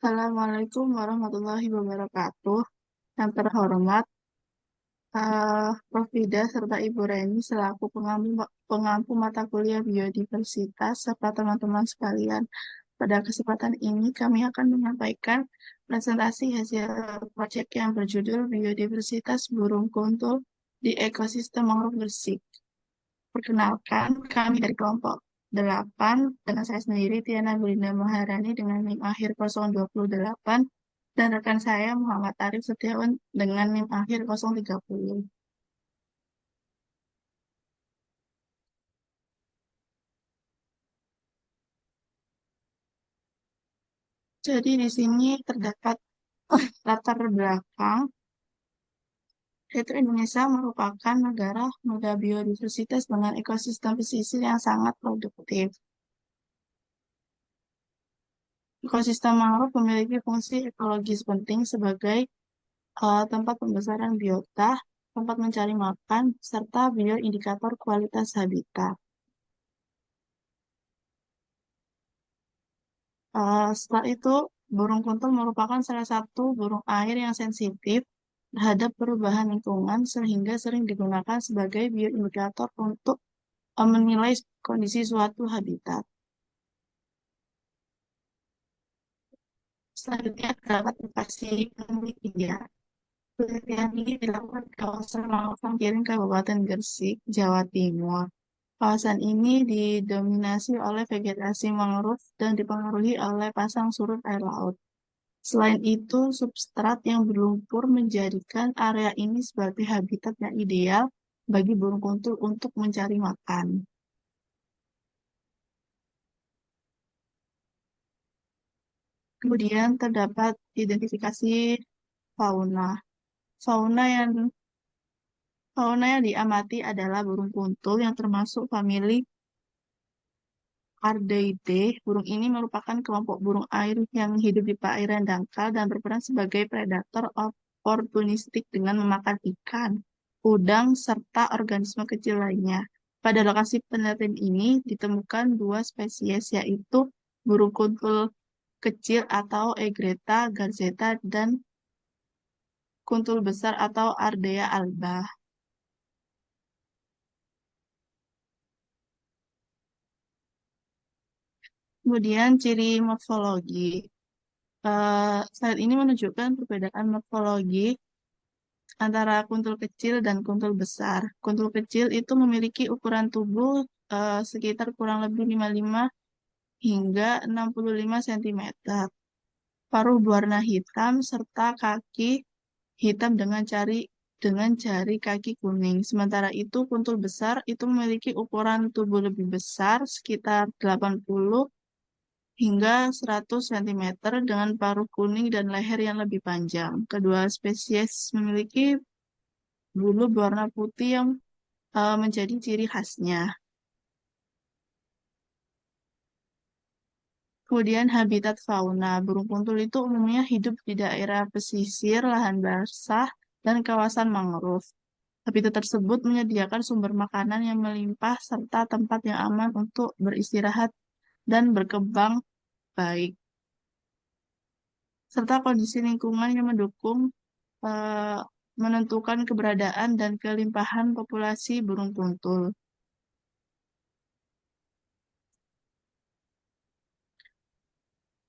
Assalamualaikum warahmatullahi wabarakatuh. Yang terhormat, Prof. Ida serta Ibu Reni selaku pengampu mata kuliah biodiversitas serta teman-teman sekalian. Pada kesempatan ini kami akan menyampaikan presentasi hasil proyek yang berjudul Biodiversitas Burung Kuntul di Ekosistem Mangrove Gresik. Perkenalkan, kami dari kelompok 8 dengan saya sendiri Tiana Belinda Maharani dengan NIM akhir 028 dan rekan saya Muhammad Arif Setiawan dengan NIM akhir 030. Jadi di sini terdapat latar belakang, yaitu Indonesia merupakan negara muda biodiversitas dengan ekosistem pesisir yang sangat produktif. Ekosistem mangrove memiliki fungsi ekologis penting sebagai tempat pembesaran biota, tempat mencari makan, serta bioindikator kualitas habitat. Setelah itu, burung kuntul merupakan salah satu burung air yang sensitif terhadap perubahan lingkungan sehingga sering digunakan sebagai bioindikator untuk menilai kondisi suatu habitat. Selanjutnya terdapat lokasi penelitian. Penelitian ini dilakukan di kawasan Malakang Kiring, Kabupaten Gresik, Jawa Timur. Kawasan ini didominasi oleh vegetasi mangrove dan dipengaruhi oleh pasang surut air laut. Selain itu, substrat yang berlumpur menjadikan area ini sebagai habitat yang ideal bagi burung kuntul untuk mencari makan. Kemudian terdapat identifikasi fauna. Fauna yang fauna yang diamati adalah burung kuntul yang termasuk famili Ardeidae. Burung ini merupakan kelompok burung air yang hidup di perairan dangkal dan berperan sebagai predator oportunistik dengan memakan ikan, udang, serta organisme kecil lainnya. Pada lokasi penelitian ini ditemukan dua spesies, yaitu burung kuntul kecil atau Egretta garzetta dan kuntul besar atau Ardea alba. Kemudian ciri morfologi. Slide ini menunjukkan perbedaan morfologi antara kuntul kecil dan kuntul besar. Kuntul kecil itu memiliki ukuran tubuh sekitar kurang lebih 55 hingga 65 cm. Paruh berwarna hitam serta kaki hitam dengan jari kaki kuning. Sementara itu kuntul besar itu memiliki ukuran tubuh lebih besar sekitar 80 hingga 100 cm dengan paruh kuning dan leher yang lebih panjang. Kedua spesies memiliki bulu berwarna putih yang menjadi ciri khasnya. Kemudian habitat fauna. Burung kuntul itu umumnya hidup di daerah pesisir, lahan basah, dan kawasan mangrove. Habitat tersebut menyediakan sumber makanan yang melimpah serta tempat yang aman untuk beristirahat dan berkembang baik. Serta kondisi lingkungan yang mendukung eh, menentukan keberadaan dan kelimpahan populasi burung kuntul.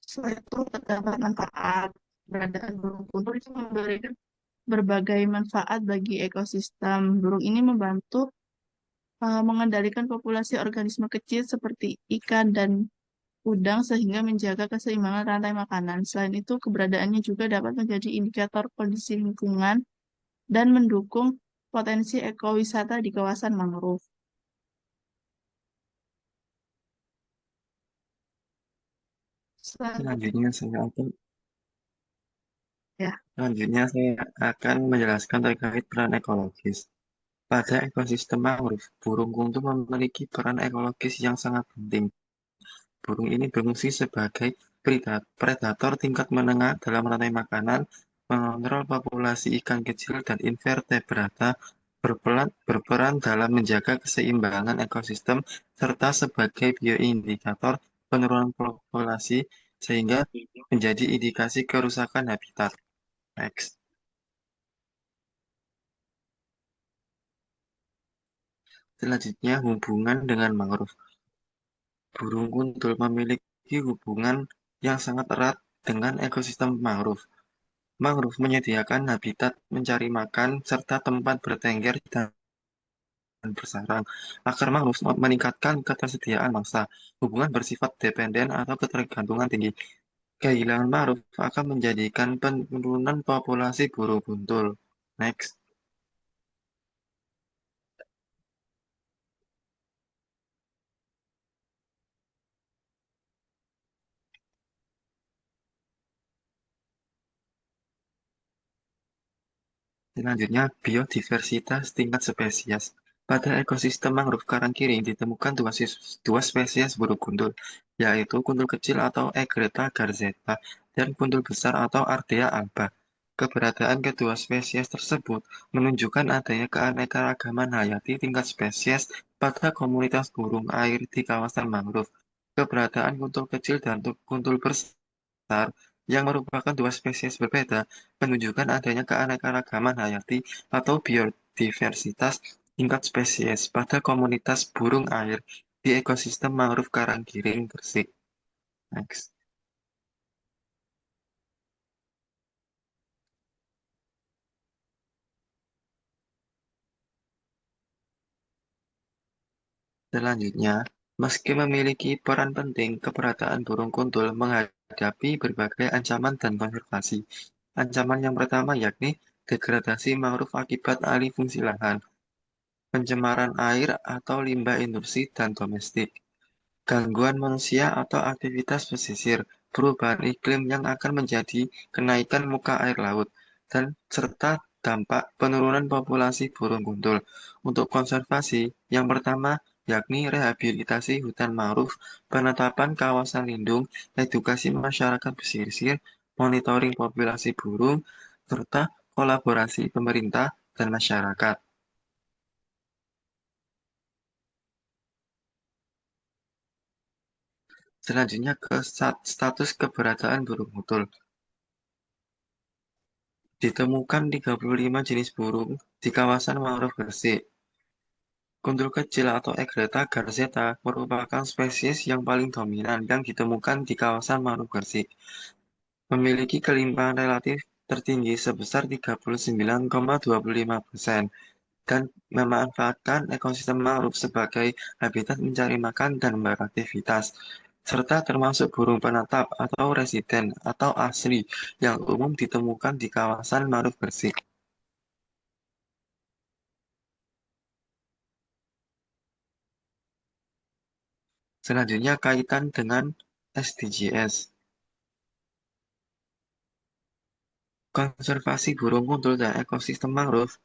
Selain itu, terdapat manfaat. Keberadaan burung kuntul itu memberikan berbagai manfaat bagi ekosistem. Burung ini membantu mengendalikan populasi organisme kecil seperti ikan dan udang sehingga menjaga keseimbangan rantai makanan. Selain itu, keberadaannya juga dapat menjadi indikator kondisi lingkungan dan mendukung potensi ekowisata di kawasan mangrove. Selanjutnya, Selanjutnya saya akan ya, selanjutnya saya akan menjelaskan terkait peran ekologis. Pada ekosistem mangrove, burung kuntul memiliki peran ekologis yang sangat penting. Burung ini berfungsi sebagai predator tingkat menengah dalam rantai makanan, mengontrol populasi ikan kecil dan invertebrata, berperan dalam menjaga keseimbangan ekosistem, serta sebagai bioindikator penurunan populasi sehingga menjadi indikasi kerusakan habitat. Next. Selanjutnya, hubungan dengan mangrove. Burung kuntul memiliki hubungan yang sangat erat dengan ekosistem mangrove. Mangrove menyediakan habitat mencari makan serta tempat bertengger dan bersarang. Akar mangrove meningkatkan ketersediaan mangsa. Hubungan bersifat dependen atau ketergantungan tinggi. Kehilangan mangrove akan menjadikan penurunan populasi burung kuntul. Next. Selanjutnya, biodiversitas tingkat spesies. Pada ekosistem mangrove karang kering ditemukan dua spesies burung kuntul, yaitu kuntul kecil atau Egretta garzetta dan kuntul besar atau Ardea alba. Keberadaan kedua spesies tersebut menunjukkan adanya keanekaragaman hayati tingkat spesies pada komunitas burung air di kawasan mangrove. Keberadaan kuntul kecil dan kuntul besar yang merupakan dua spesies berbeda menunjukkan adanya keanekaragaman hayati atau biodiversitas tingkat spesies pada komunitas burung air di ekosistem mangrove Karanggiring Gresik. Next. Selanjutnya, meski memiliki peran penting, keberadaan burung kuntul menghadapi berbagai ancaman dan konservasi. Ancaman yang pertama yakni degradasi mangrove akibat alih fungsi lahan, pencemaran air atau limbah industri dan domestik, gangguan manusia atau aktivitas pesisir, perubahan iklim yang akan menjadi kenaikan muka air laut, dan serta dampak penurunan populasi burung kuntul. Untuk konservasi, yang pertama yakni rehabilitasi hutan mangrove, penetapan kawasan lindung, edukasi masyarakat pesisir, monitoring populasi burung, serta kolaborasi pemerintah dan masyarakat. Selanjutnya ke status keberadaan burung kuntul. Ditemukan 35 jenis burung di kawasan mangrove Gresik. Kuntul kecil atau Egretta garzetta merupakan spesies yang paling dominan yang ditemukan di kawasan mangrove Gresik. Memiliki kelimpahan relatif tertinggi sebesar 39,25% dan memanfaatkan ekosistem mangrove sebagai habitat mencari makan dan beraktivitas, serta termasuk burung penatap atau residen atau asli yang umum ditemukan di kawasan mangrove Gresik. Selanjutnya kaitan dengan SDGs. Konservasi burung kuntul dan ekosistem mangrove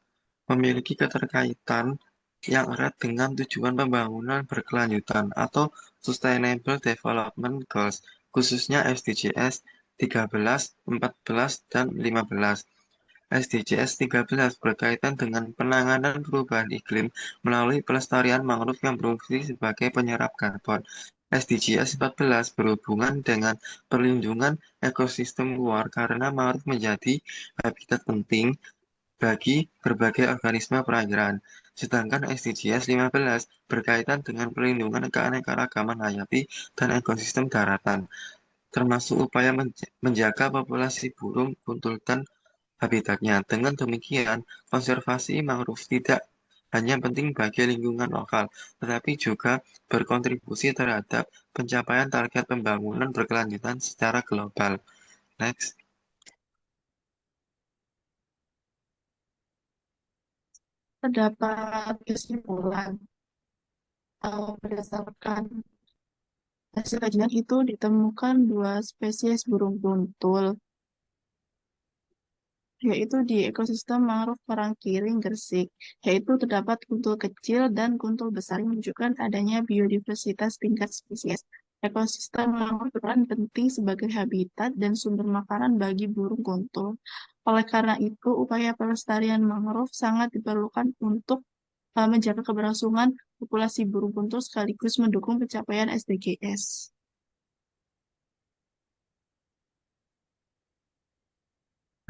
memiliki keterkaitan yang erat dengan tujuan pembangunan berkelanjutan atau Sustainable Development Goals, khususnya SDGs 13, 14, dan 15. SDGs 13 berkaitan dengan penanganan perubahan iklim melalui pelestarian mangrove yang berfungsi sebagai penyerap karbon. SDGs 14 berhubungan dengan perlindungan ekosistem luar karena mangrove menjadi habitat penting bagi berbagai organisme perairan. Sedangkan SDGs 15 berkaitan dengan perlindungan keanekaragaman hayati dan ekosistem daratan, termasuk upaya menjaga populasi burung kuntul dan habitatnya. Dengan demikian, konservasi mangrove tidak hanya penting bagi lingkungan lokal, tetapi juga berkontribusi terhadap pencapaian target pembangunan berkelanjutan secara global. Next. Terdapat kesimpulan berdasarkan hasil kajian itu ditemukan dua spesies burung kuntul, yaitu di ekosistem mangrove Karangkiring Gresik, yaitu terdapat kuntul kecil dan kuntul besar yang menunjukkan adanya biodiversitas tingkat spesies. Ekosistem mangrove berperan penting sebagai habitat dan sumber makanan bagi burung kuntul. Oleh karena itu, upaya pelestarian mangrove sangat diperlukan untuk menjaga keberlangsungan populasi burung kuntul sekaligus mendukung pencapaian SDGs.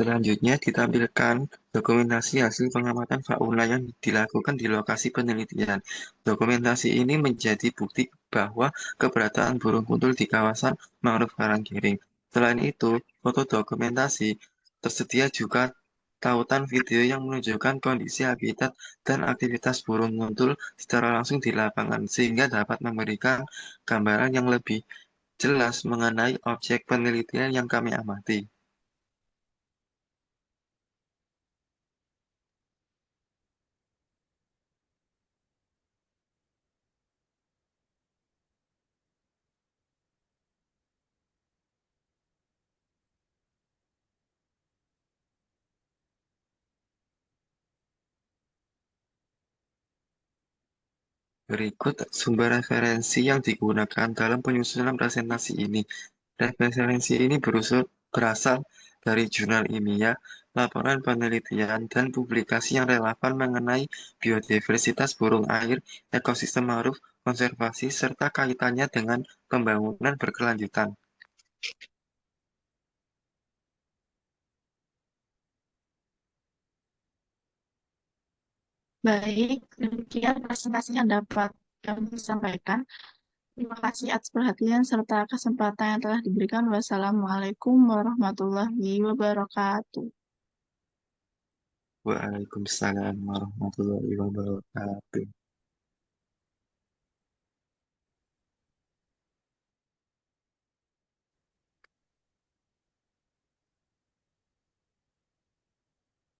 Selanjutnya ditampilkan dokumentasi hasil pengamatan fauna yang dilakukan di lokasi penelitian. Dokumentasi ini menjadi bukti bahwa keberadaan burung kuntul di kawasan mangrove Karanggiring. Selain itu, foto dokumentasi tersedia juga tautan video yang menunjukkan kondisi habitat dan aktivitas burung kuntul secara langsung di lapangan, sehingga dapat memberikan gambaran yang lebih jelas mengenai objek penelitian yang kami amati. Berikut sumber referensi yang digunakan dalam penyusunan presentasi ini. Referensi ini berasal dari jurnal ilmiah, laporan penelitian, dan publikasi yang relevan mengenai biodiversitas burung air, ekosistem mangrove, konservasi, serta kaitannya dengan pembangunan berkelanjutan. Baik, demikian presentasi yang dapat kami sampaikan. Terima kasih atas perhatian serta kesempatan yang telah diberikan. Wassalamualaikum warahmatullahi wabarakatuh. Waalaikumsalam warahmatullahi wabarakatuh.